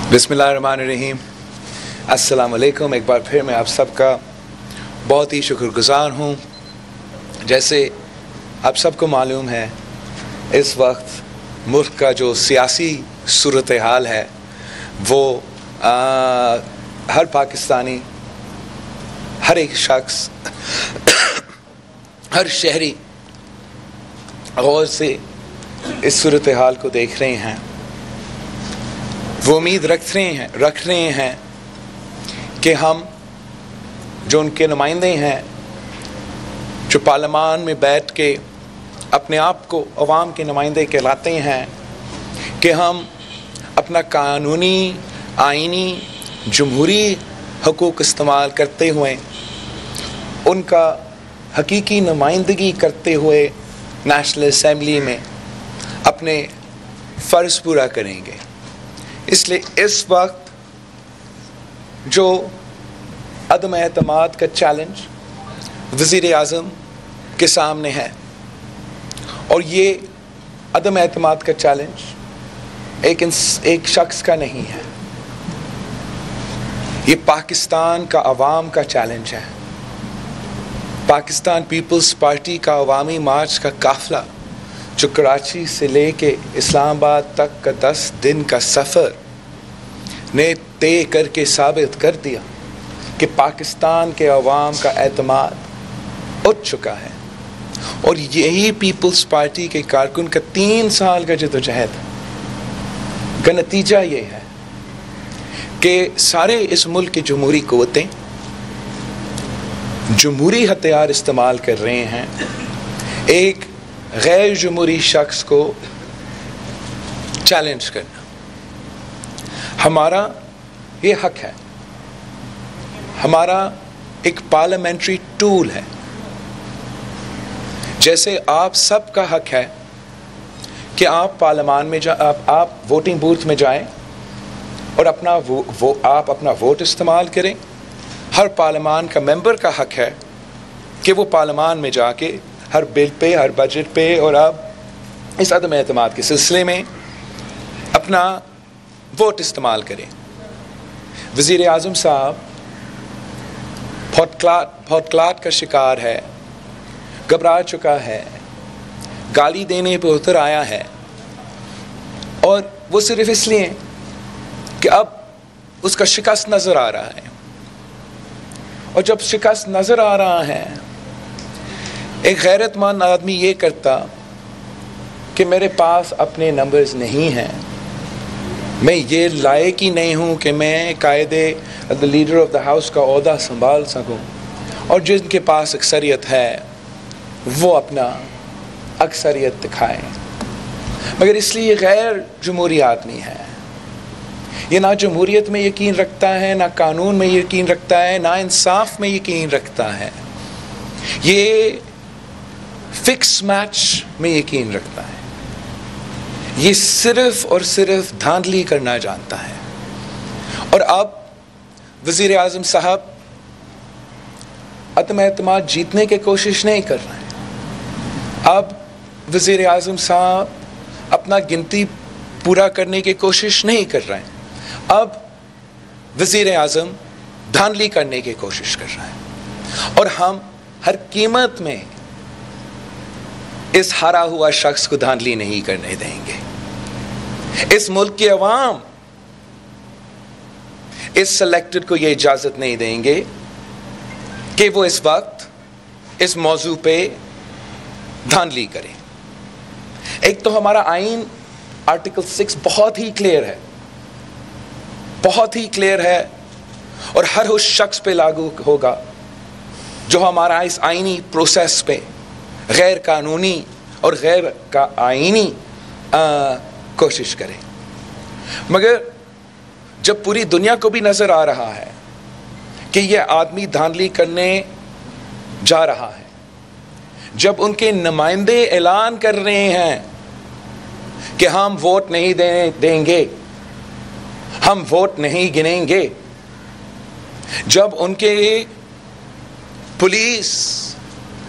बिस्मिल्लाहिर्रहमानिर्रहीम। अस्सलाम वालेकुम। एक बार फिर मैं आप सबका बहुत ही शुक्रगुज़ार हूँ। जैसे आप सबको मालूम है, इस वक्त मुल्क का जो सियासी सूरत हाल है वो हर पाकिस्तानी, हर एक शख्स, हर शहरी गौर से इस सूरत हाल को देख रहे हैं। वो उम्मीद रख रहे हैं कि हम जो उनके नुमाइंदे हैं, जो पार्लियामान में बैठ के अपने आप को अवाम के नुमाइंदे कहलाते हैं, कि हम अपना कानूनी, आइनी, जमहूरी हकूक़ इस्तेमाल करते हुए, उनका हकीकी नुमाइंदगी करते हुए नेशनल असम्बली में अपने फ़र्ज़ पूरा करेंगे। इसलिए इस वक्त जो अदम एतमाद का चैलेंज वज़ीर आज़म के सामने है, और ये अदम एतमाद का चैलेंज एक शख्स का नहीं है, ये पाकिस्तान का अवाम का चैलेंज है। पाकिस्तान पीपल्स पार्टी का अवामी मार्च का काफ़िला जो कराची से लेके इस्लामाबाद तक का 10 दिन का सफ़र ने तय करके साबित कर दिया कि पाकिस्तान के अवाम का एतमाद उठ चुका है। और यही पीपल्स पार्टी के कारकुन का 3 साल का जदोजहद का नतीजा ये है कि सारे इस मुल्क की जमहूरी क़ुव्वतें जमहूरी हथियार इस्तेमाल कर रहे हैं एक गैर जमहूरी शख्स को चैलेंज करना। हमारा ये हक है, हमारा एक पार्लियामेंट्री टूल है। जैसे आप सबका हक है कि आप पार्लियामान में आप वोटिंग बूथ में जाएं और आप अपना वोट इस्तेमाल करें। हर पार्लियामान का मेंबर का हक है कि वो पार्लियामान में जाके हर बिल पे, हर बजट पे और अब इस अदम एतमाद के सिलसिले में अपना वोट इस्तेमाल करें। वज़ीर आज़म साहब फौतलात का शिकार है, घबरा चुका है, गाली देने पर उतर आया है, और वो सिर्फ इसलिए कि अब उसका शिकस्त नज़र आ रहा है। और जब शिकस्त नज़र आ रहा है, एक गैरतमंद आदमी ये करता कि मेरे पास अपने नंबर्स नहीं हैं, मैं ये लायक ही नहीं हूँ कि मैं कायदे the leader of the house का ओहदा संभाल सकूँ, और जिनके पास अक्सरियत है वो अपना अक्सरियत दिखाएं। मगर इसलिए गैर जमहूरी आदमी है, ये ना जमहूरियत में यकीन रखता है, ना कानून में यकीन रखता है, ना इंसाफ में यकीन रखता है, ये फिक्स मैच में यकीन रखता है, ये सिर्फ और सिर्फ धांधली करना जानता है। और अब वज़ीर आज़म साहब अदम एतमाद जीतने की कोशिश नहीं कर रहे हैं। अब वज़ीर आज़म साहब अपना गिनती पूरा करने की कोशिश नहीं कर रहे हैं। अब वज़ीर आज़म धांधली करने की कोशिश कर रहा है, और हम हर कीमत में इस हारा हुआ शख्स को धांधली नहीं करने देंगे। इस मुल्क की अवाम इस सिलेक्टेड को यह इजाजत नहीं देंगे कि वो इस वक्त इस मौजू पे धांधली करें। एक तो हमारा आइन आर्टिकल 6 बहुत ही क्लियर है, बहुत ही क्लियर है, और हर उस शख्स पे लागू होगा जो हमारा इस आइनी प्रोसेस पे गैर कानूनी और गैर का आइनी कोशिश करे। मगर जब पूरी दुनिया को भी नज़र आ रहा है कि यह आदमी धांधली करने जा रहा है, जब उनके नुमाइंदे ऐलान कर रहे हैं कि हम वोट नहीं देंगे, हम वोट नहीं गिनेंगे, जब उनके पुलिस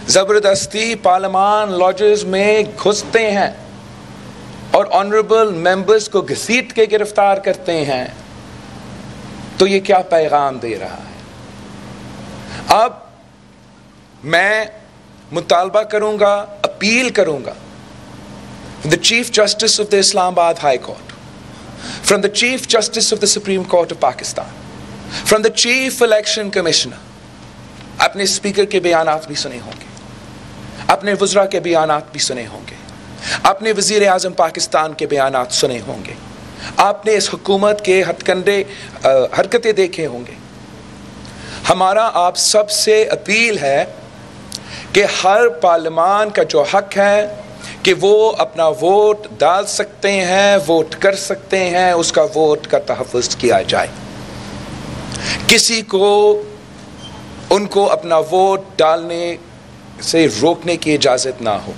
ज़बरदस्ती पार्लियामान लॉजेस में घुसते हैं और ऑनरेबल मेंबर्स को घसीट के गिरफ्तार करते हैं, तो ये क्या पैगाम दे रहा है? अब मैं मुतालबा करूंगा, अपील करूंगा the Chief Justice of the Islamabad High Court, from the Chief Justice of the Supreme Court of Pakistan, from the Chief Election Commissioner. अपने स्पीकर के बयानात भी सुने होंगे, अपने वज़रा के बयानात भी सुने होंगे, अपने वज़ीर आज़म पाकिस्तान के बयानात सुने होंगे, आपने इस हुकूमत के हथकंडे हरकतें देखे होंगे। हमारा आप सबसे अपील है कि हर पार्लियामान का जो हक है कि वो अपना वोट डाल सकते हैं, वोट कर सकते हैं, उसका वोट का तहफ़्फ़ुज़ किया जाए। किसी को उनको अपना वोट डालने से रोकने की इजाज़त ना हो।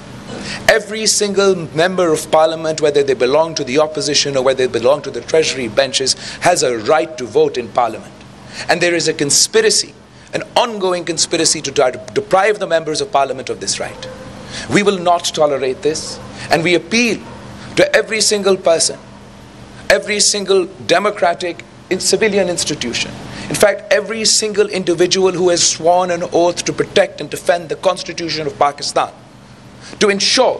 Every single member of parliament, whether they belong to the opposition or whether they belong to the treasury benches, has a right to vote in parliament. And there is a conspiracy, an ongoing conspiracy to try to deprive the members of parliament of this right. We will not tolerate this, and we appeal to every single person, every single democratic civilian institution, in fact every single individual who has sworn an oath to protect and defend the Constitution of Pakistan, to ensure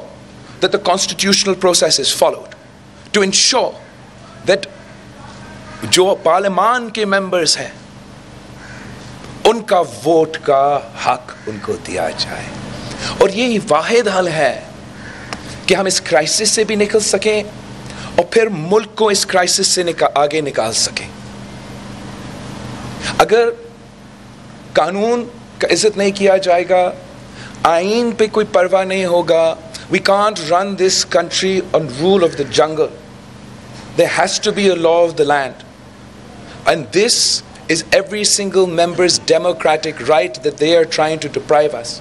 that the constitutional process is followed, to ensure that जो पार्लियामान के members हैं उनका vote का हक उनको दिया जाए। और यही वाहिद हल है कि हम इस क्राइसिस से भी निकल सकें और फिर मुल्क को इस क्राइसिस से आगे निकाल सकें। अगर कानून का इज्जत नहीं किया जाएगा, आइन पे कोई परवाह नहीं होगा, we can't run this country on rule of the jungle. There has to be a law of the land, and this is every single member's democratic right that they are trying to deprive us.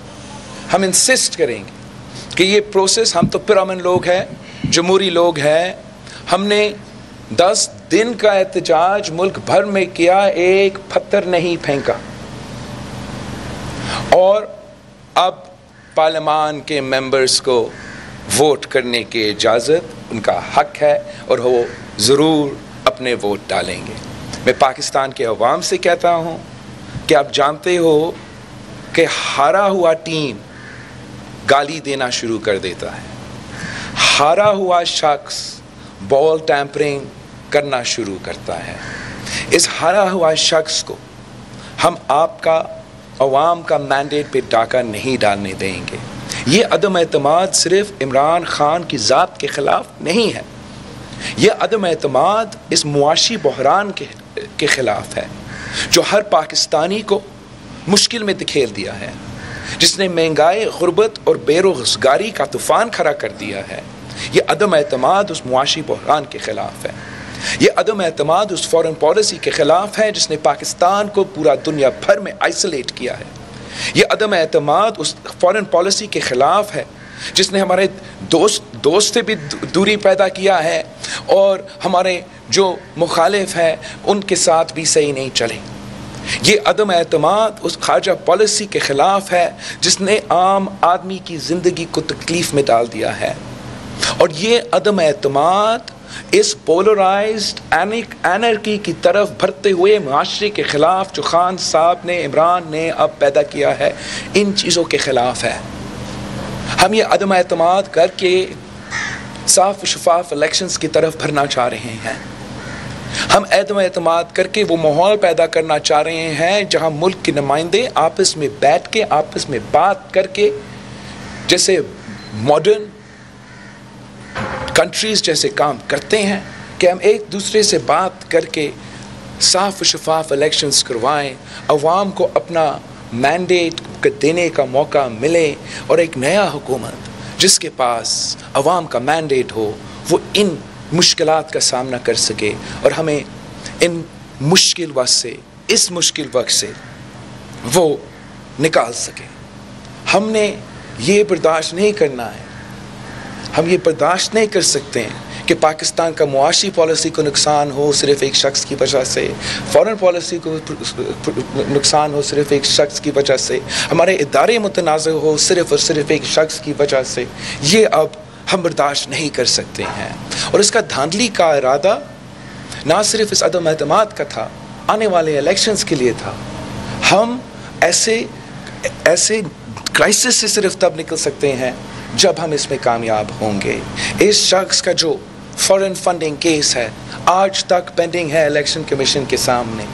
हम insist करेंगे कि ये process, हम तो पुरअमन लोग हैं, जमहूरी लोग हैं, हमने 10 दिन का एहतजाज मुल्क भर में किया, एक पत्थर नहीं फेंका, और अब पार्लियामान के मेंबर्स को वोट करने की इजाज़त, उनका हक है और वो ज़रूर अपने वोट डालेंगे। मैं पाकिस्तान के अवाम से कहता हूँ कि आप जानते हो कि हारा हुआ टीम गाली देना शुरू कर देता है, हारा हुआ शख्स बॉल टैंपरिंग करना शुरू करता है। इस हारा हुआ शख्स को हम आपका अवाम का मैंडेट पे डाका नहीं डालने देंगे। ये अदम एतमाद सिर्फ इमरान खान की ज़ात के ख़िलाफ़ नहीं है, ये अदम एतमाद इस मुआशी बहरान के ख़िलाफ़ है जो हर पाकिस्तानी को मुश्किल में धकेल दिया है, जिसने महंगाई, गुर्बत और बेरोज़गारी का तूफ़ान खड़ा कर दिया है। ये अदम एतमाद उस मुआशी बहरान के ख़िलाफ़ है, ये अदम एतमाद उस फ़ॉरेन पॉलिसी के ख़िलाफ़ है जिसने पाकिस्तान को पूरा दुनिया भर में आइसोलेट किया है। ये अदम एतमाद उस फ़ॉरेन पॉलिसी के ख़िलाफ़ है जिसने हमारे दोस्त से भी दूरी पैदा किया है और हमारे जो मुखालिफ हैं उनके साथ भी सही नहीं चले। ये अदम एतमाद उस खारजा पॉलिसी के ख़िलाफ़ है जिसने आम आदमी की ज़िंदगी को तकलीफ़ में डाल दिया है। और ये अदम एतमाद इस पोलराइज्ड एनर्की की तरफ बढ़ते हुए माशरे के ख़िलाफ़ जो खान साहब ने, इमरान ने अब पैदा किया है, इन चीज़ों के ख़िलाफ़ है। हम ये अदम एतमाद करके साफ शफाफ इलेक्शंस की तरफ भरना चाह रहे हैं। हम अदम एतमाद करके वो माहौल पैदा करना चाह रहे हैं जहाँ मुल्क के नुमाइंदे आपस में बैठ के, आपस में बात करके, जैसे मॉडर्न कंट्रीज़ जैसे काम करते हैं, कि हम एक दूसरे से बात करके साफ शफाफ इलेक्शंस करवाएं, अवाम को अपना मैंडेट देने का मौका मिले और एक नया हुकूमत जिसके पास अवाम का मैंडेट हो वो इन मुश्किलात का सामना कर सके और हमें इन मुश्किल वक्त से, इस मुश्किल वक्त से वो निकाल सके। हमने ये बर्दाश्त नहीं करना है, हम ये बर्दाश्त नहीं कर सकते हैं कि पाकिस्तान का मुआशी पॉलिसी को नुकसान हो सिर्फ़ एक शख्स की वजह से, फ़ॉरेन पॉलिसी को नुकसान हो सिर्फ़ एक शख्स की वजह से, हमारे इदारे मुतनाज़ हो सिर्फ़ और सिर्फ एक शख्स की वजह से। ये अब हम बर्दाश्त नहीं कर सकते हैं। और इसका धांधली का इरादा ना सिर्फ इस अदम एतमाद का था, आने वाले इलेक्शंस के लिए था। हम ऐसे क्राइसिस से सिर्फ तब निकल सकते हैं जब हम इसमें कामयाब होंगे। इस शख्स का जो फॉरेन फंडिंग केस है आज तक पेंडिंग है इलेक्शन कमीशन के सामने।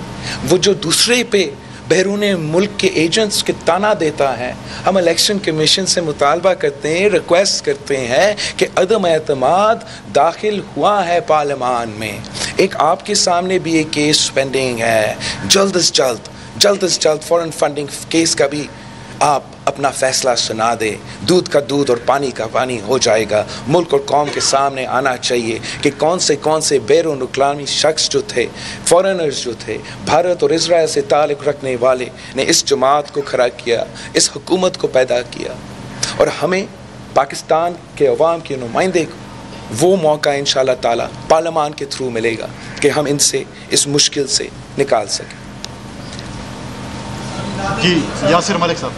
वो जो दूसरे पे बैरून मुल्क के एजेंट्स के ताना देता है, हम इलेक्शन कमीशन से मुतालबा करते हैं, रिक्वेस्ट करते हैं कि अदम एतमाद दाखिल हुआ है पार्लियामान में। एक आपके सामने भी एक केस पेंडिंग है, जल्द अज जल्द फॉरेन फंडिंग केस का भी आप अपना फैसला सुना दे। दूध का दूध और पानी का पानी हो जाएगा। मुल्क और कौम के सामने आना चाहिए कि कौन से बैरून अक़वामी शख्स जो थे, फॉरेनर्स जो थे, भारत और इज़राइल से ताल्लुक़ रखने वाले ने इस जमात को खड़ा किया, इस हुकूमत को पैदा किया। और हमें पाकिस्तान के अवाम के नुमाइंदे को वो मौका इंशाअल्लाह ताला पार्लियामान के थ्रू मिलेगा कि हम इनसे इस मुश्किल से निकाल सकें। जी यासिर मलिक साहब।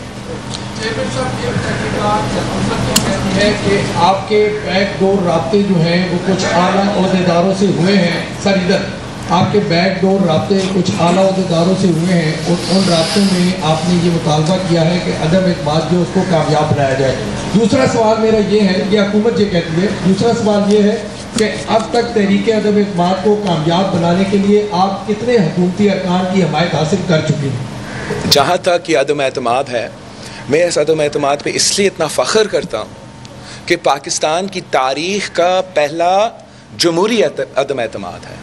है कि आपके बैकडोर राब्ते जो हैं वो कुछ आला ओहदेदारों से हुए हैं। सर इधर आपके बैकडोर राब्ते कुछ आला ओहदेदारों से हुए हैं और उन राब्तों में आपने ये मुतालबा किया है कि अदम एतमाद जो उसको कामयाब बनाया जाए। दूसरा सवाल मेरा ये है, ये हुकूमत ये कहती है, दूसरा सवाल ये है कि अब तक तहरीक अदम एतमाद को कामयाब बनाने के लिए आप कितने हुकूमती अरकान की हमायत हासिल कर चुके हैं? जहाँ तक ये अदम एतमाद है, मैं इस अदम एतमाद पे इसलिए इतना फ़ख्र करता हूँ कि पाकिस्तान की तारीख़ का पहला जमहूरी अदम एतमाद है।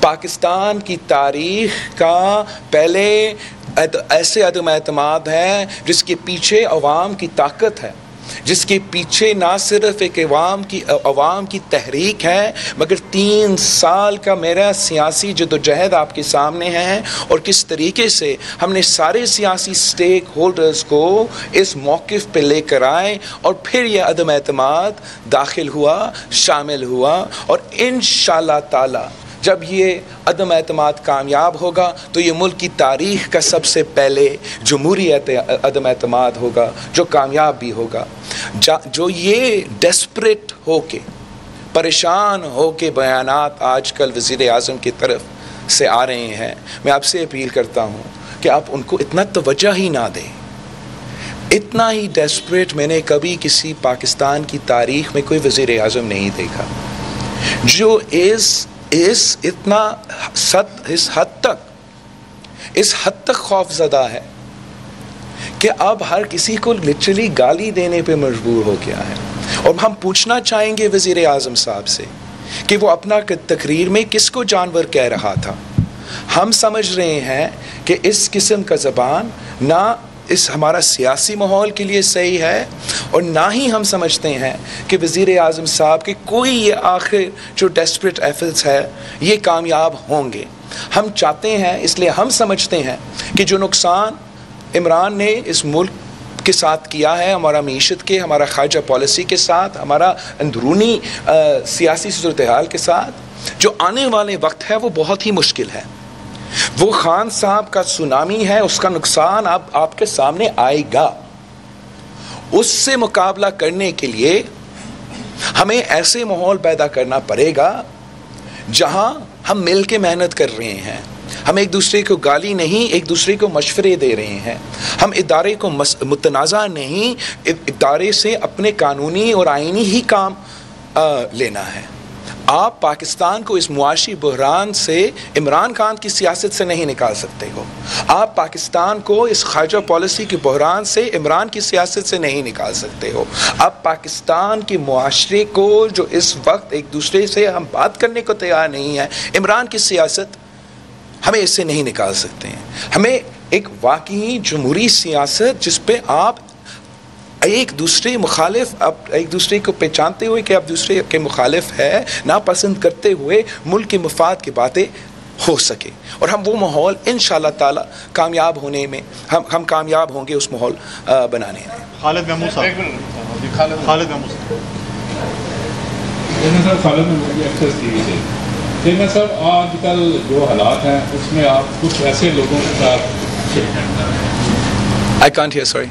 पाकिस्तान की तारीख़ का पहले ऐसे अदम एतमाद है जिसके पीछे अवाम की ताकत है, जिसके पीछे ना सिर्फ एक अवाम की तहरीक है, मगर 3 साल का मेरा सियासी जदोजहद आपके सामने है और किस तरीके से हमने सारे सियासी स्टेक होल्डर्स को इस मौक़िफ़ पे लेकर आए और फिर यह अदम एतमाद दाखिल हुआ, शामिल हुआ। और इंशाअल्लाह ताला जब ये अदम एतमाद कामयाब होगा तो ये मुल्क की तारीख़ का सबसे पहले जमहूरी अदम एतमाद होगा जो कामयाब भी होगा। जो ये डेस्परेट होके, परेशान होके बयानात आजकल वज़ीर आज़म की तरफ से आ रहे हैं, मैं आपसे अपील करता हूँ कि आप उनको इतना तवज्जो ही ना दें। इतना ही डेस्परेट मैंने कभी किसी पाकिस्तान की तारीख़ में कोई वज़ीर आज़म नहीं देखा जो इस हद तक खौफज़दा है कि अब हर किसी को लिटरली गाली देने पे मजबूर हो गया है। और हम पूछना चाहेंगे वज़ीर आज़म साहब से कि वो अपना तकरीर में किसको जानवर कह रहा था। हम समझ रहे हैं कि इस किस्म का ज़बान ना इस हमारा सियासी माहौल के लिए सही है और ना ही हम समझते हैं कि वज़ीर आज़म साहब के कोई ये आखिर जो डेस्परेट एफर्ट्स है ये कामयाब होंगे। हम चाहते हैं, इसलिए हम समझते हैं कि जो नुकसान इमरान ने इस मुल्क के साथ किया है, हमारा मीशत के, हमारा खारजा पॉलिसी के साथ, हमारा अंदरूनी सियासी सूरत हाल के साथ, जो आने वाले वक्त है वो बहुत ही मुश्किल है। वो खान साहब का सुनामी है, उसका नुकसान आपके सामने आएगा। उससे मुकाबला करने के लिए हमें ऐसे माहौल पैदा करना पड़ेगा जहां हम मिल के मेहनत कर रहे हैं, हम एक दूसरे को गाली नहीं, एक दूसरे को मशवरे दे रहे हैं, हम इदारे को मुतनाज़ा नहीं, इदारे से अपने कानूनी और आईनी ही काम लेना है। आप पाकिस्तान को इस मुआशी बहरान से इमरान खान की सियासत से नहीं निकाल सकते हो। आप पाकिस्तान को इस खारजा पॉलिसी के बहरान से इमरान की सियासत से नहीं निकाल सकते हो। आप पाकिस्तान के मुआशरे को जो इस वक्त एक दूसरे से हम बात करने को तैयार नहीं है, इमरान की सियासत, हमें इससे नहीं निकाल सकते हैं। हमें एक वाकई जमहूरी सियासत जिस पे आप एक दूसरे मुखालिफ, आप एक दूसरे को पहचानते हुए कि आप दूसरे के मुखालिफ है, नापसंद करते हुए मुल्क के मफाद की बातें हो सके। और हम वो माहौल इंशाअल्लाह ताला कामयाब होने में हम कामयाब होंगे उस माहौल बनाने में। खालिद महमूद साहब। खालिद महमूद साहब, आजकल जो हालात हैं उसमें आप कुछ ऐसे लोगों के साथ, आई कांट हियर, सॉरी,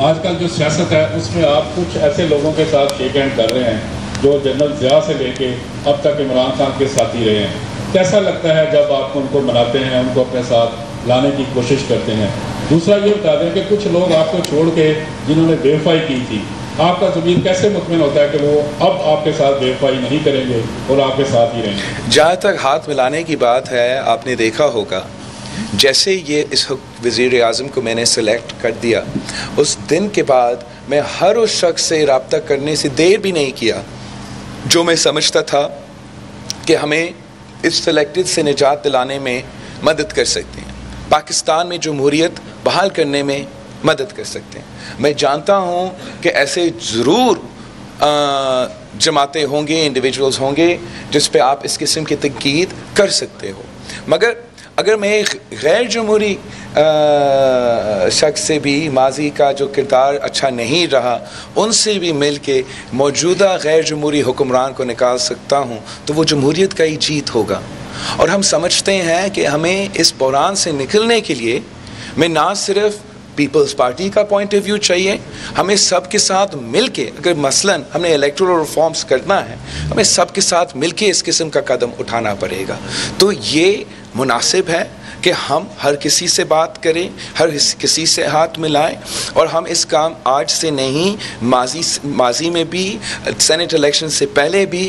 आजकल जो सियासत है उसमें आप कुछ ऐसे लोगों के साथ शेक हैंड कर रहे हैं जो जनरल ज़िया से लेके अब तक इमरान खान के साथी रहे हैं, कैसा लगता है जब आप उनको मनाते हैं, उनको अपने साथ लाने की कोशिश करते हैं? दूसरा ये बता दें कि कुछ लोग आपको छोड़ के जिन्होंने बेवफाई की थी, आपका ज़मीर कैसे मुतमिन होता है कि वो अब आपके साथ बेवफाई नहीं करेंगे और आपके साथ ही रहेंगे? जहाँ तक हाथ मिलाने की बात है, आपने देखा होगा जैसे ये इस वज़ीर आज़म को मैंने सेलेक्ट कर दिया, उस दिन के बाद मैं हर उस शख्स से रब्ता करने से देर भी नहीं किया जो मैं समझता था कि हमें इस सेलेक्टेड से निजात दिलाने में मदद कर सकते हैं, पाकिस्तान में जमहूरियत बहाल करने में मदद कर सकते हैं। मैं जानता हूँ कि ऐसे ज़रूर जमातें होंगे, इंडिविजुअल्स होंगे जिस पे आप इस किस्म की तनकीद कर सकते हो, मगर अगर मैं एक गैर जमहूरी शख्स से भी माजी का जो किरदार अच्छा नहीं रहा, उनसे भी मिल के मौजूदा गैर जमहूरी हुक्मरान को निकाल सकता हूँ, तो वो जमहूरियत का ही जीत होगा। और हम समझते हैं कि हमें इस बहरान से निकलने के लिए मैं ना सिर्फ पीपल्स पार्टी का पॉइंट ऑफ व्यू चाहिए, हमें सब के साथ मिल के, अगर मसलन हमने इलेक्टोरल रिफॉर्म्स करना है, हमें सब के साथ मिल के इस किस्म का कदम उठाना पड़ेगा। तो ये मुनासिब है कि हम हर किसी से बात करें, हर किसी से हाथ मिलाएं, और हम इस काम आज से नहीं, माजी में भी, सेनेट इलेक्शन से पहले भी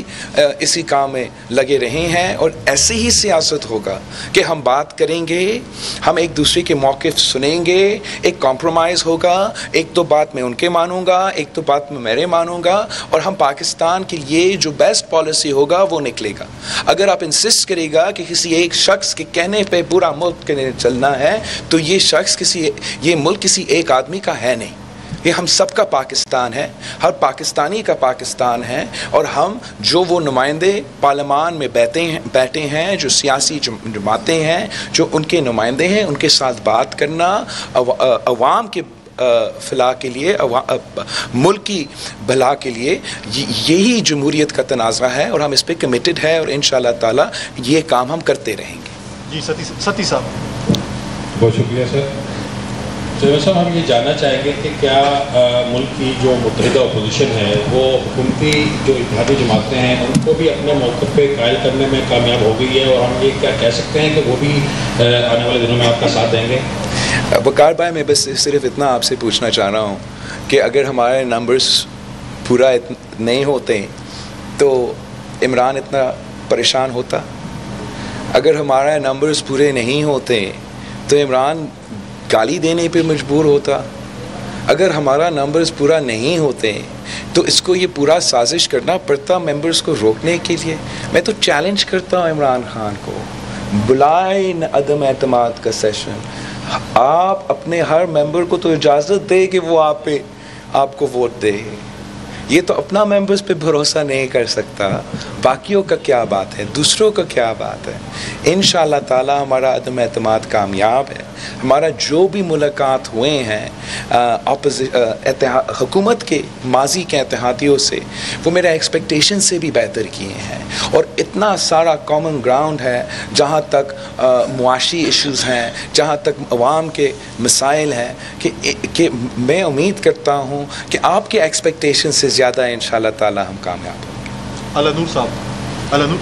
इसी काम में लगे रहे हैं। और ऐसे ही सियासत होगा कि हम बात करेंगे, हम एक दूसरे के मौक़िफ़ सुनेंगे, एक कॉम्प्रोमाइज़ होगा, एक तो बात मैं उनके मानूंगा, एक तो बात मैं मेरे मानूंगा, और हम पाकिस्तान के लिए जो बेस्ट पॉलिसी होगा वो निकलेगा। अगर आप इंसिस्ट करेगा कि किसी एक शख्स के कहने पे पूरा मुल्क के लिए चलना है, तो ये मुल्क किसी एक आदमी का है नहीं, ये हम सब का पाकिस्तान है, हर पाकिस्तानी का पाकिस्तान है। और हम जो वो नुमाइंदे पार्लियामान में बैठे हैं, जो सियासी जमातें हैं, जो उनके नुमाइंदे हैं, उनके साथ बात करना अवाम के फलाह के लिए, मुल्क की भला के लिए, यही जमहूरियत का तनाज़ा है और हम इस पर कमिटेड है और इंशाअल्लाह ताला ये काम हम करते रहेंगे। जी सती साहब, बहुत शुक्रिया सर। तो सर हम ये जानना चाहेंगे कि क्या मुल्क की जो मुत्तहिदा अपोजिशन है वो हुकूमती जो इत्तेहादी जमातें हैं उनको भी अपने मौक़िफ़ पे कायल करने में कामयाब हो गई है, और हम ये क्या कह सकते हैं कि वो भी आने वाले दिनों में आपका साथ देंगे? वकार भाई, मैं बस सिर्फ इतना आपसे पूछना चाह रहा हूँ कि अगर हमारे नंबर्स पूरा नहीं होते तो इमरान इतना परेशान होता? अगर हमारे नंबर्स पूरे नहीं होते तो इमरान गाली देने पे मजबूर होता? अगर हमारा नंबर्स पूरा नहीं होते तो इसको ये पूरा साजिश करना पड़ता मेंबर्स को रोकने के लिए। मैं तो चैलेंज करता हूँ इमरान खान को, बुलाए अदम एतमाद का सेशन, आप अपने हर मेंबर को तो इजाज़त दे कि वो आपको वोट दे। ये तो अपना मेंबर्स पे भरोसा नहीं कर सकता, बाकियों का क्या बात है, दूसरों का क्या बात है। इंशाअल्लाह ताला हमारा अदम एतमाद कामयाब है। हमारा जो भी मुलाकात हुए हैं हुकूमत के माजी के इत्तेहादियों से, वो मेरा एक्सपेक्टेशन से भी बेहतर किए हैं। और इतना सारा कॉमन ग्राउंड है, जहाँ तक मुआशी इश्यूज़ हैं, जहाँ तक अवाम के मसाइल हैं, कि मैं उम्मीद करता हूँ कि आपके एक्सपेक्टेशन से ज़्यादा इंशाअल्लाह ताला हम कामयाब होंगे। अलानूर साहब, अलानूर।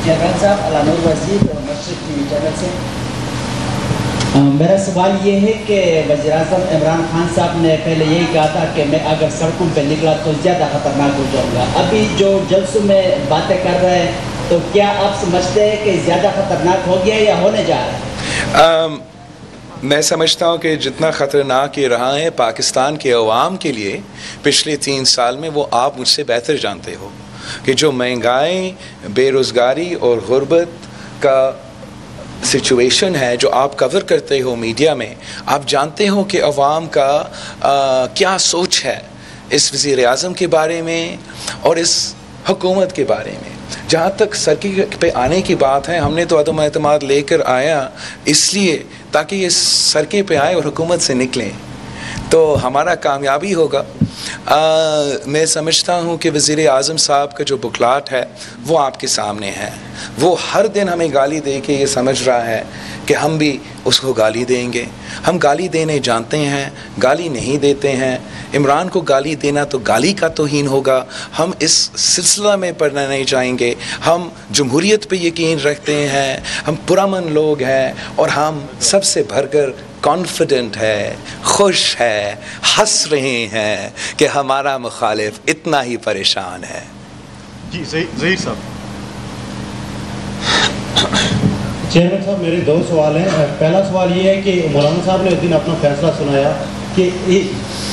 जनरल साहब, अलानूर वज़ीर मशरिक़ टीवी चैनल से। मेरा सवाल ये है कि वज़ीर-ए-आज़म इमरान खान साहब ने पहले यही कहा था कि मैं अगर सड़कों पर निकला तो ज़्यादा ख़तरनाक हो जाऊँगा। अभी जो जलसों में बातें कर रहे हैं, तो क्या आप समझते हैं कि ज़्यादा ख़तरनाक हो गया या होने जा रहा है? मैं समझता हूँ कि जितना ख़तरनाक ये रहा है पाकिस्तान के अवाम के लिए पिछले 3 साल में, वो आप मुझसे बेहतर जानते हो कि जो महंगाई, बेरोज़गारी और गुर्बत का सिचुएशन है जो आप कवर करते हो मीडिया में, आप जानते हो कि अवाम का क्या सोच है इस वज़ीर-ए-आज़म के बारे में और इस हुकूमत के बारे में। जहाँ तक सरकी पे आने की बात है, हमने तो अदम एतमाद लेकर आया इसलिए ताकि ये सरके पे आए और हुकूमत से निकलें, तो हमारा कामयाबी होगा। मैं समझता हूँ कि वज़ीर-ए-आज़म साहब का जो बुकलाट है वो आपके सामने है। वो हर दिन हमें गाली दे के ये समझ रहा है कि हम भी उसको गाली देंगे। हम गाली देने जानते हैं, गाली नहीं देते हैं। इमरान को गाली देना तो गाली का तौहीन होगा। हम इस सिलसिला में पढ़ना नहीं चाहेंगे। हम जमहूरियत पे यकीन रखते हैं, हम पुरअमन लोग हैं और हम सबसे भरकर कॉन्फिडेंट है, खुश है, हंस रहे हैं कि हमारा मुखालिफ इतना ही परेशान है। जी ज़हीर साहब। चेयरमैन साहब, मेरे दो सवाल हैं। पहला सवाल ये है कि मौलाना साहब ने उस दिन अपना फैसला सुनाया कि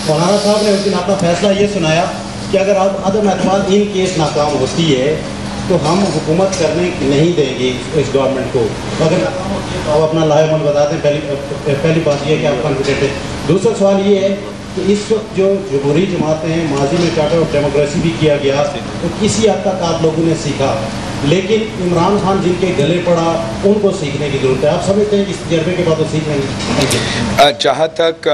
मौलाना साहब ने उस दिन अपना फैसला ये सुनाया कि अगर आप अदम एतमाद इन केस नाकाम होती है तो हम हुकूमत करने नहीं देंगे इस गवर्नमेंट को। अगर आप अपना लाहेमंद बताते हैं, पहली बात यह है कि आप कॉन्फिडेंट हैं। दूसरा सवाल ये है कि इस वक्त जो जमहूरी जमातें हैं, माजी में चार्टर ऑफ डेमोक्रेसी भी किया गया तो किसी हद तक आप लोगों ने सीखा, लेकिन इमरान खान जिनके गले पड़ा उनको सीखने की ज़रूरत है। आप समझते हैं कि इस तजर्बे के बाद वो सीख लेंगे? जहाँ तक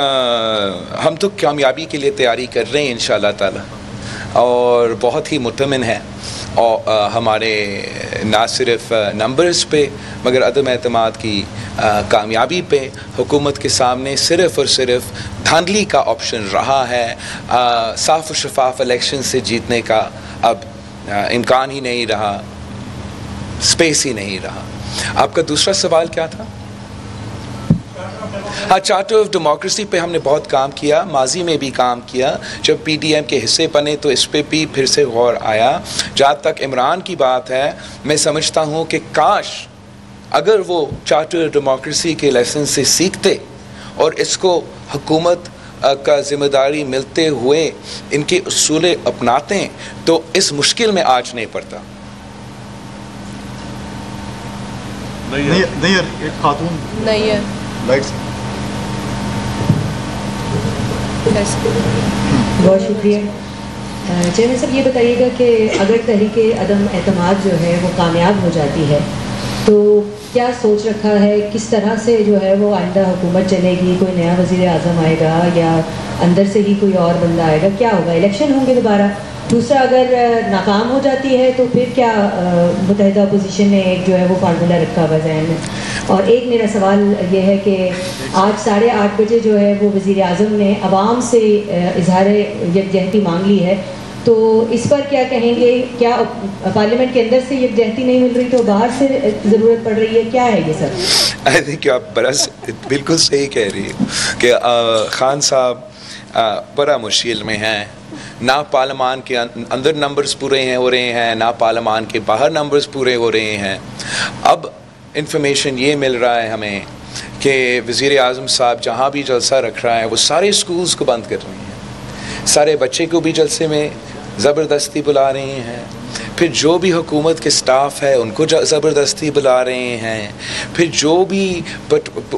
हम तो कामयाबी के लिए तैयारी कर रहे हैं इंशाअल्लाह ताला, और बहुत ही मुतमिन है और हमारे ना सिर्फ नंबर्स पे मगर अदम एतमाद की कामयाबी पे हुकूमत के सामने सिर्फ़ और सिर्फ धांधली का ऑप्शन रहा है। साफ़ और शफाफ इलेक्शन से जीतने का अब इम्कान ही नहीं रहा, स्पेस ही नहीं रहा। आपका दूसरा सवाल क्या था? हाँ, चार्टर ऑफ डेमोक्रेसी पे हमने बहुत काम किया, माजी में भी काम किया। जब PDM के हिस्से बने तो इस पे भी फिर से गौर आया। जहाँ तक इमरान की बात है, मैं समझता हूँ कि काश अगर वो चार्टर ऑफ डेमोक्रेसी के लेसन से सीखते और इसको हुकूमत का ज़िम्मेदारी मिलते हुए इनके उसूल अपनाते तो इस मुश्किल में आज नहीं पड़ता। नहीं एक खातून नहीं है लाइट्स। बहुत शुक्रिया। चेयरमैन साहब, ये बताइएगा कि अगर तहरीके अदम एतमाद जो है वो कामयाब हो जाती है तो क्या सोच रखा है, किस तरह से जो है वो आइंदा हुकूमत चलेगी? कोई नया वज़ीर आज़म आएगा या अंदर से ही कोई और बंदा आएगा? क्या होगा? इलेक्शन होंगे दोबारा? दूसरा, अगर नाकाम हो जाती है तो फिर क्या मुत्तहिदा अपोजिशन ने एक जो है वो फार्मूला रखा हुआ ज़हन में? और एक मेरा सवाल ये है कि आज 8:30 बजे जो है वो वज़ीर आज़म ने अवाम से इजहार यकजहती मांग ली है, तो इस पर क्या कहेंगे? क्या पार्लियामेंट के अंदर से यकजहती नहीं मिल रही तो बाहर से ज़रूरत पड़ रही है? क्या है ये सब? आई थिंक आप बिल्कुल सही कह रही हो कि खान साहब बड़ा मुश्किल में हैं। ना पार्लियामान के अंदर नंबर्स पूरे हो रहे हैं, ना पार्लियामान के बाहर नंबर्स पूरे हो रहे हैं। अब इंफॉर्मेशन ये मिल रहा है हमें कि वज़ीर आज़म साहब जहाँ भी जलसा रख रहा है वो सारे स्कूल्स को बंद कर रहे हैं, सारे बच्चे को भी जलसे में ज़बरदस्ती बुला रहे हैं, फिर जो भी हुकूमत के स्टाफ है उनको ज़बरदस्ती बुला रहे हैं, फिर जो भी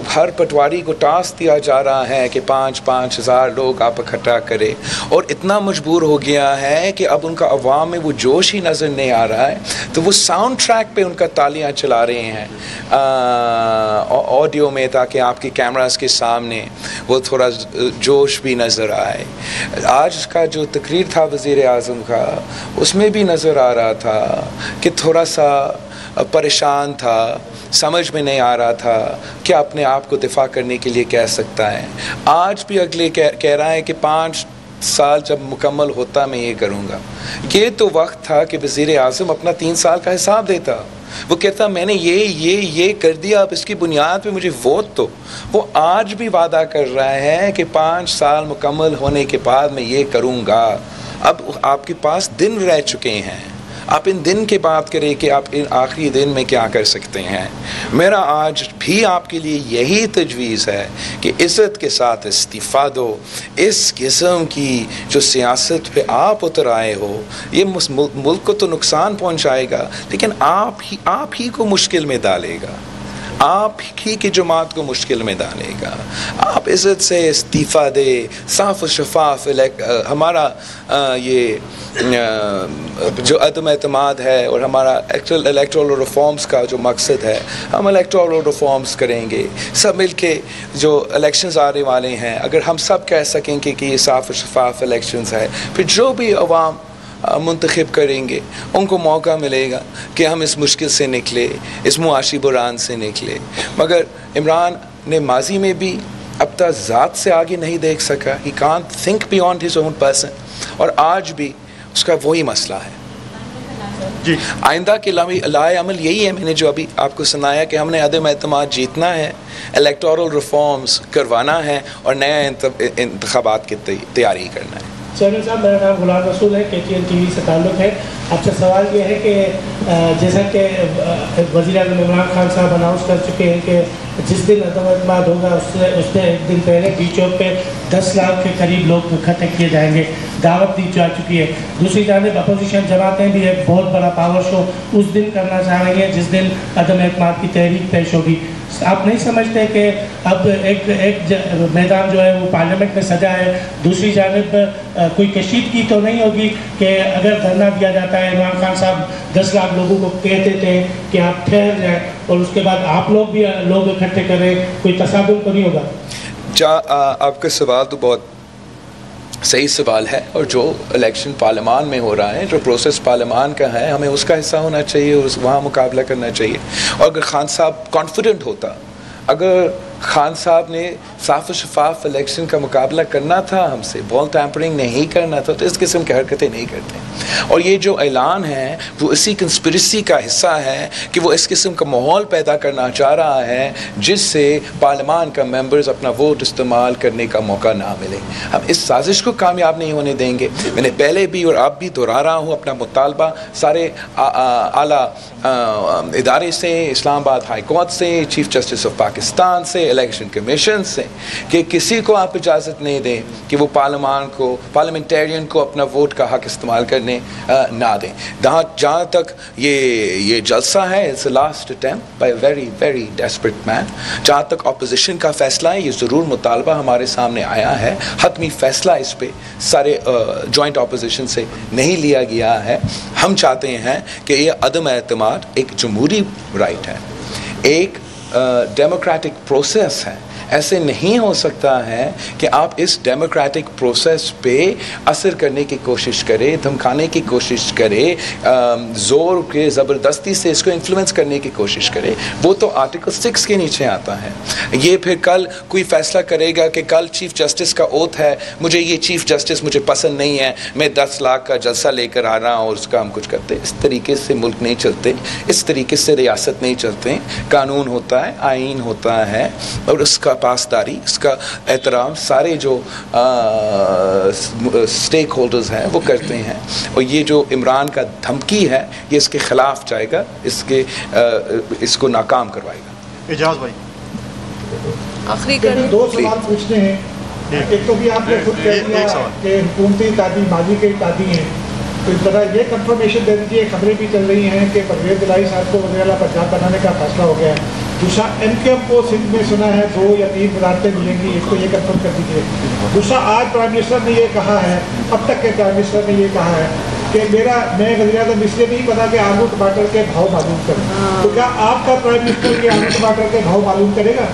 हर पटवारी को टास्क दिया जा रहा है कि 5-5 हज़ार लोग आप इकट्ठा करें, और इतना मजबूर हो गया है कि अब उनका अवाम में वो जोश ही नज़र नहीं आ रहा है। तो वो साउंड ट्रैक पे उनका तालियां चला रहे हैं ऑडियो में, ताकि आपके कैमरास के सामने वो थोड़ा जोश भी नज़र आए। आज का जो तकरीर था वज़ीर आज़म का, उसमें भी नज़र आ रहा था कि थोड़ा सा परेशान था, समझ में नहीं आ रहा था कि अपने आप को दिफा करने के लिए कह सकता है। आज भी अगले कह रहा है कि 5 साल जब मुकम्मल होता मैं ये करूँगा। ये तो वक्त था कि वज़ीर आज़म अपना 3 साल का हिसाब देता। वो कहता मैंने ये कर दिया, अब इसकी बुनियाद पे मुझे वोट दो। वो आज भी वादा कर रहा है कि 5 साल मुकम्मल होने के बाद मैं ये करूँगा। अब आपके पास दिन रह चुके हैं, आप इन दिन की बात करें कि आप इन आखिरी दिन में क्या कर सकते हैं। मेरा आज भी आपके लिए यही तजवीज़ है कि इज़्ज़त के साथ इस्तीफ़ा दो। इस किस्म की जो सियासत पे आप उतर आए हो, ये मुल्क को तो नुकसान पहुंचाएगा, लेकिन आप ही को मुश्किल में डालेगा, आप ही की जमात को मुश्किल में डालेगा। आप इज़्ज़त से इस्तीफ़ा दे, साफ़ और शफाफ हमारा ये जो अदम एतमाद है और हमारा इलेक्टोरल रिफॉर्म्स का जो मकसद है, हम इलेक्टोरल रिफॉर्म्स करेंगे सब मिल के। जो इलेक्शंस आने वाले हैं, अगर हम सब कह सकेंगे कि ये साफ़ और शफाफ इलेक्शंस है, फिर जो भी अवाम मुंतखब करेंगे, उनको मौका मिलेगा कि हम इस मुश्किल से निकले, इस मुआशी बुरान से निकले। मगर इमरान ने माजी में भी अब तक ज़ात से आगे नहीं देख सका, he can't think beyond his own person, और आज भी उसका वही मसला है। जी आइंदा के लाए अमल यही है, मैंने जो अभी आपको सुनाया, कि हमने अदम एतमाद जीतना है, इलेक्टोरल रिफॉर्म्स करवाना है और नया इंतखाबात की तैयारी करना है। चेयरमैन साहब, मेरा नाम गुलाम रसूल है, KTN TV से ताल्लुक़ है। आपसे सवाल ये है कि जैसा कि वज़ीर-ए-आज़म इमरान खान साहब अनाउंस कर चुके हैं कि जिस दिन अदम एतमाद होगा उससे एक दिन पहले बी चौक पे 10 लाख के करीब लोग इकट्ठे किए जाएंगे, दावत दी जा चुकी है। दूसरी जानिब अपोजिशन जमातें भी एक बहुत बड़ा पावर शो उस दिन करना चाह रही हैं जिस दिन अदम एतमाद की तहरीक पेश होगी। आप नहीं समझते कि अब एक मैदान जो है वो पार्लियामेंट में सजा है, दूसरी जानिब कोई कशीदगी तो नहीं होगी कि अगर धरना दिया जाता है, इमरान खान साहब 10 लाख लोगों को कहते थे कि आप ठहर जाएं और उसके बाद आप लोग भी लोग इकट्ठे करें, कोई तसादुम तो नहीं होगा? आपका सवाल तो बहुत सही सवाल है, और जो इलेक्शन पार्लियामान में हो रहा है, जो प्रोसेस पार्लियामान का है, हमें उसका हिस्सा होना चाहिए, वहाँ मुकाबला करना चाहिए। और अगर खान साहब कॉन्फिडेंट होता, अगर खान साहब ने साफ शफाफ इलेक्शन का मुकाबला करना था हमसे, बॉल टैंपरिंग नहीं करना था, तो इस किस्म की हरकतें नहीं करते। और ये जो ऐलान है वो इसी कंस्पिरेसी का हिस्सा है कि वो इस किस्म का माहौल पैदा करना चाह रहा है जिससे पार्लियामान का मेंबर्स अपना वोट इस्तेमाल करने का मौका ना मिले। हम इस साजिश को कामयाब नहीं होने देंगे। मैंने पहले भी और अब भी दोहरा रहा हूँ अपना मुतालबा सारे आला इदारे से, इस्लामाबाद हाई कोर्ट से, चीफ जस्टिस ऑफ पाकिस्तान से, इलेक्शन कमीशन से, कि किसी को आप इजाज़त नहीं दें कि वो पार्लियामेंटेरियन को अपना वोट का हक इस्तेमाल करने ना दें। जहाँ तक ये जलसा है, it's last attempt by very very desperate man. जहाँ तक अपोजिशन का फैसला है, ये ज़रूर मुतालबा हमारे सामने आया है, हतमी फैसला इस पे सारे जॉइंट अपोजिशन से नहीं लिया गया है। हम चाहते हैं कि ये अदम एतमाद एक जमहूरी राइट है, एक डेमोक्रेटिक प्रोसेस है। ऐसे नहीं हो सकता है कि आप इस डेमोक्रेटिक प्रोसेस पे असर करने की कोशिश करें, धमकाने की कोशिश करें, ज़ोर के ज़बरदस्ती से इसको इन्फ्लुएंस करने की कोशिश करें। वो तो आर्टिकल 6 के नीचे आता है। ये फिर कल कोई फ़ैसला करेगा कि कल चीफ़ जस्टिस का ओथ है, मुझे ये चीफ़ जस्टिस मुझे पसंद नहीं है, मैं 10 लाख का जलसा लेकर आ रहा हूँ और उसका हम कुछ करते। इस तरीके से मुल्क नहीं चलते, इस तरीके से रियासत नहीं चलते। कानून होता है, आइन होता है, और उसका पासदारी, इसका एहतराम सारे जो स्टेक होल्डर्स हैं वो करते हैं। और ये जो इमरान का धमकी है, ये इसके ख़िलाफ़ जाएगा, इसको नाकाम करवाएगा। एजाज भाई, आखिरी दो सवाल पूछने हैं। एक तो भी आपने खुद कह दिया कि हुकूमती तादी माजी के तादी हैं, तो ज़रा ये कंफर्मेशन दे दीजिए, खबरें भी चल रही हैं कि परवेज़ इलाही साहब को वज़ीर-ए-आला पंजाब बनाने का फैसला हो गया है। दूसरा, MQM को सिंध में सुना है 2 या 3 वज़ारतें मिलेंगी, इसको ये कंफर्म कर दीजिए। दूसरा, आज प्राइम मिनिस्टर ने ये कहा है, अब तक के प्राइम मिनिस्टर ने ये कहा है कि मैं वज़ीर-ए-आज़म इसलिए नहीं पता कि आलू टमाटर के भाव मालूम करें। तो क्या आपका प्राइम मिनिस्टर ये आलू टमाटर के भाव मालूम करेगा?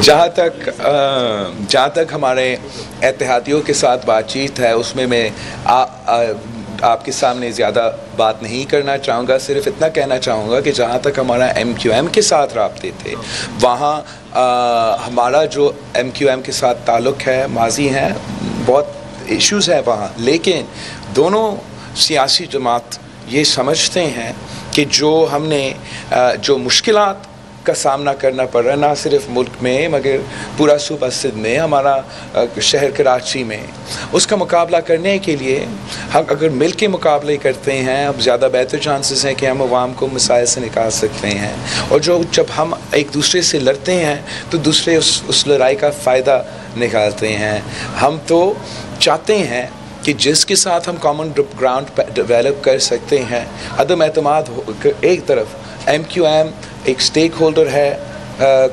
जहाँ तक हमारे एतिहादियों के साथ बातचीत है, उसमें मैं आपके सामने ज़्यादा बात नहीं करना चाहूँगा। सिर्फ इतना कहना चाहूँगा कि जहाँ तक हमारा MQM के साथ राब्ते थे, वहाँ हमारा जो MQM के साथ ताल्लुक़ है, माजी है, बहुत इश्यूज़ है वहाँ, लेकिन दोनों सियासी जमात ये समझते हैं कि जो हमने जो मुश्किलात का सामना करना पड़ रहा है, ना सिर्फ मुल्क में मगर पूरा सूबा सिंध में, हमारा शहर कराची में, उसका मुकाबला करने के लिए हम अगर मिल के मुकाबले करते हैं, अब ज़्यादा बेहतर चांसेस हैं कि हम अवाम को मसाइल से निकाल सकते हैं। और जब हम एक दूसरे से लड़ते हैं तो दूसरे उस लड़ाई का फ़ायदा निकालते हैं। हम तो चाहते हैं कि जिसके साथ हम कॉमन ग्राउंड डेवलप कर सकते हैं। अदम एतमाद एक तरफ, MQM एक स्टेक होल्डर है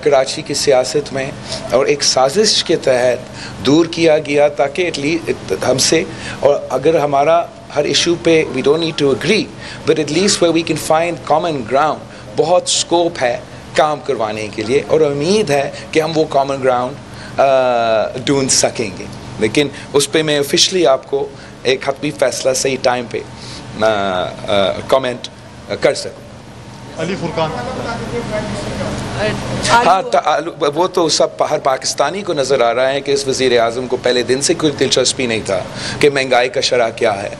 कराची की सियासत में, और एक साजिश के तहत दूर किया गया ताकि एटलीस्ट हमसे, और अगर हमारा हर इशू पे we don't need to agree but at least where we can find common ground, बहुत स्कोप है काम करवाने के लिए, और उम्मीद है कि हम वो कॉमन ग्राउंड ढूंढ सकेंगे। लेकिन उस पर मैं ऑफिशली आपको एक हतमी फ़ैसला सही टाइम पे कमेंट कर सकूँ। अली फुरकान। हाँ, वो तो सब हर पाकिस्तानी को नज़र आ रहा है कि इस वज़ीर आज़म को पहले दिन से कोई दिलचस्पी नहीं था कि महंगाई का शरह क्या है।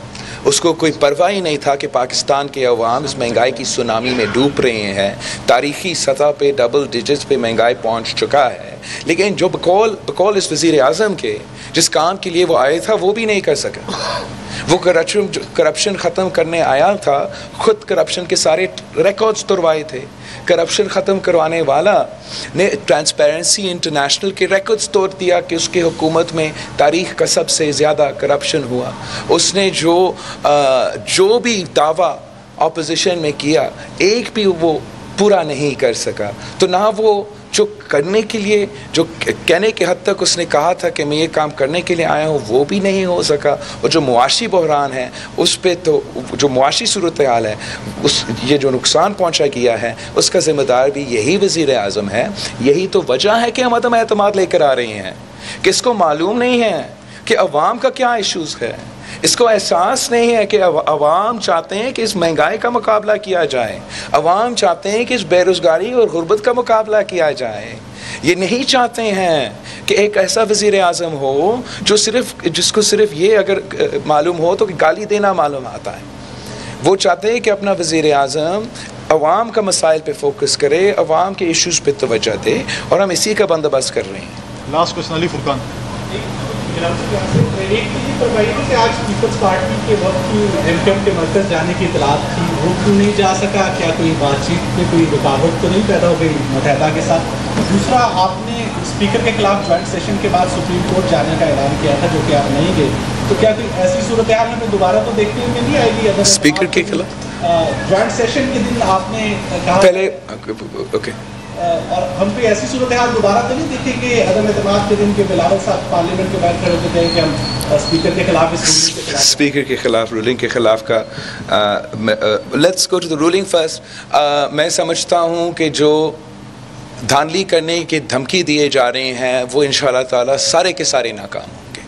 उसको कोई परवाह ही नहीं था कि पाकिस्तान के अवाम इस महंगाई की सुनामी में डूब रहे हैं। तारीख़ी सतह पे डबल डिजिट्स पे महंगाई पहुंच चुका है, लेकिन जो बकौल इस वज़ीर आज़म के जिस काम के लिए वो आया था वो भी नहीं कर सका। वो करप्शन ख़त्म करने आया था, ख़ुद करप्शन के सारे रिकॉर्ड्स तोड़वाए थे। करप्शन ख़त्म करवाने वाला ने ट्रांसपेरेंसी इंटरनेशनल के रिकॉर्ड्स तोड़ दिया कि उसकी हुकूमत में तारीख़ का सबसे ज़्यादा करप्शन हुआ। उसने जो भी दावा ऑपोजिशन में किया, एक भी वो पूरा नहीं कर सका। तो ना वो जो करने के लिए, जो कहने के हद तक उसने कहा था कि मैं ये काम करने के लिए आया हूँ, वो भी नहीं हो सका। और जो मुआशी बहरान है उस पे तो जो मुआशी सूरत हाल है, उस ये जो नुकसान पहुँचा किया है उसका ज़िम्मेदार भी यही वज़ीर आज़म है। यही तो वजह है कि हम अदम एतमाद लेकर आ रहे हैं कि इसको मालूम नहीं है कि अवाम का क्या इशूज़ है। इसको एहसास नहीं है कि अवाम चाहते हैं कि इस महंगाई का मुकाबला किया जाए, अवाम चाहते हैं कि इस बेरोज़गारी और गुर्बत का मुकाबला किया जाए। ये नहीं चाहते हैं कि एक ऐसा वज़ीर आज़म हो जिसको सिर्फ ये अगर मालूम हो तो कि गाली देना मालूम आता है। वो चाहते हैं कि अपना वज़ीर आज़म अवाम का मसाइल पे फोकस करे, अवाम के इशूज़ पे तवज्जो दे, और हम इसी का बंदोबस्त कर रहे हैं। Last question Ali Furqan. एक चीज़ फरमाइए कि आज पीपल्स पार्टी के वक्त की एमकेएम के मरकज़ जाने की इतलात थी, वो क्यों नहीं जा सका? क्या कोई बातचीत में कोई रुकावट तो नहीं पैदा हो गई मुत्तहिदा के साथ? दूसरा, आपने स्पीकर के खिलाफ ज्वाइंट सेशन के बाद सुप्रीम कोर्ट जाने का ऐलान किया था, जो कि आप नहीं गए। तो क्या कोई ऐसी सूरत हाल हमें दोबारा तो देखने में नहीं आएगी? अगर स्पीकर के खिलाफ ज्वाइंट सेशन के दिन आपने कहा पहले ओके, और हम कोई ऐसी सूरत हाल दोबारा तो नहीं देखेंगे अदम एतमाद के दिन के बिलावल साहब पार्लियामेंट के बाहर खड़े होते हैं कि हम स्पीकर के खिलाफ स्पीकर के खिलाफ रूलिंग के खिलाफ का let's go to the ruling first. मैं समझता हूँ कि जो धांधली करने की धमकी दिए जा रहे हैं वो इंशाअल्लाह ताला सारे के सारे नाकाम होंगे,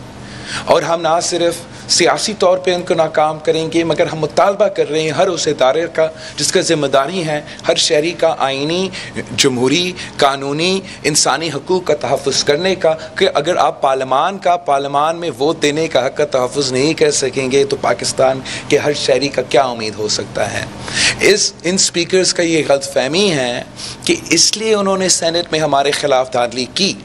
और हम ना सिर्फ सियासी तौर पे उनको नाकाम करेंगे, मगर हम मुतालबा कर रहे हैं हर उस इदारे का जिसका ज़िम्मेदारी है हर शहरी का आइनी, जमहूरी, कानूनी, इंसानी हकूक़ का तहफ़्फ़ुज़ करने का, कि अगर आप पार्लियामान में वोट देने का हक़ का तहफ़्फ़ुज़ नहीं कर सकेंगे तो पाकिस्तान के हर शहरी का क्या उम्मीद हो सकता है। इन स्पीकर्स का ये गलतफ़हमी है कि इसलिए उन्होंने सेनेट में हमारे ख़िलाफ़ धांधली की,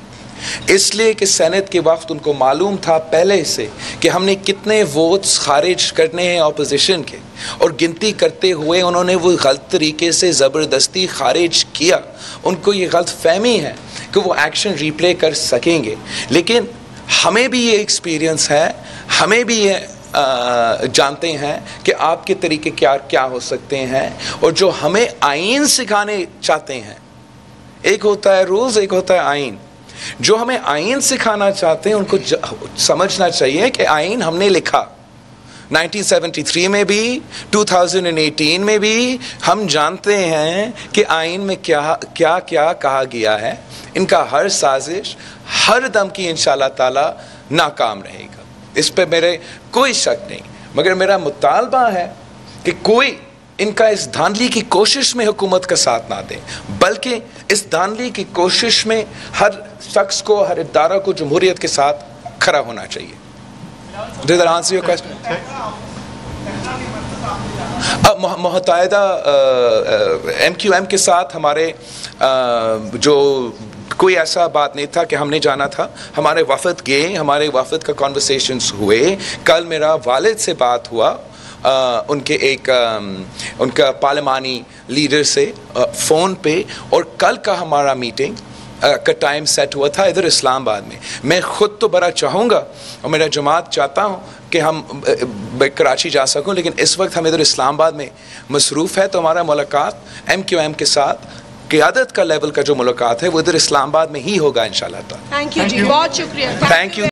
इसलिए कि सेनेट के वक्त उनको मालूम था पहले से कि हमने कितने वोट्स खारिज करने हैं अपोजिशन के, और गिनती करते हुए उन्होंने वो गलत तरीके से ज़बरदस्ती खारिज किया। उनको ये गलत फहमी है कि वो एक्शन रिप्ले कर सकेंगे, लेकिन हमें भी ये एक्सपीरियंस है, हमें भी ये जानते हैं कि आपके तरीके क्या हो सकते हैं, और जो हमें आइन सिखाने चाहते हैं, एक होता है रूल्स, एक होता है आइन। जो हमें आइन सिखाना चाहते हैं उनको समझना चाहिए कि आइन हमने लिखा 1973 में भी, 2018 में भी। हम जानते हैं कि आइन में क्या कहा गया है। इनका हर साजिश, हर दम की इंशाअल्लाह ताला नाकाम रहेगा, इस पे मेरे कोई शक नहीं। मगर मेरा मुतालबा है कि कोई इनका इस धांधली की कोशिश में हुकूमत का साथ ना दें, बल्कि इस धांधली की कोशिश में हर शख्स को, हर इदारा को जमहूरियत के साथ खड़ा होना चाहिए। Did that answer your question? मुत्तहिदा MQM के साथ हमारे जो कोई ऐसा बात नहीं था कि हमने जाना था। हमारे वफद गए, हमारे वफद का कॉन्वर्सेशंस हुए। कल मेरा वालिद से बात हुआ, उनका पार्लिमानी लीडर से फ़ोन पे, और कल का हमारा मीटिंग का टाइम सेट हुआ था इधर इस्लामाबाद में। मैं ख़ुद तो बड़ा चाहूँगा और मेरा जमात चाहता हूँ कि हम कराची जा सकूँ, लेकिन इस वक्त हम इधर इस्लामाबाद में मसरूफ़ है, तो हमारा मुलाकात MQM के साथ क़यादत का लेवल का जो मुलाकात है वो इधर इस्लामाबाद में ही होगा इंशाअल्लाह। थैंक यू जी, बहुत शुक्रिया। Thank you.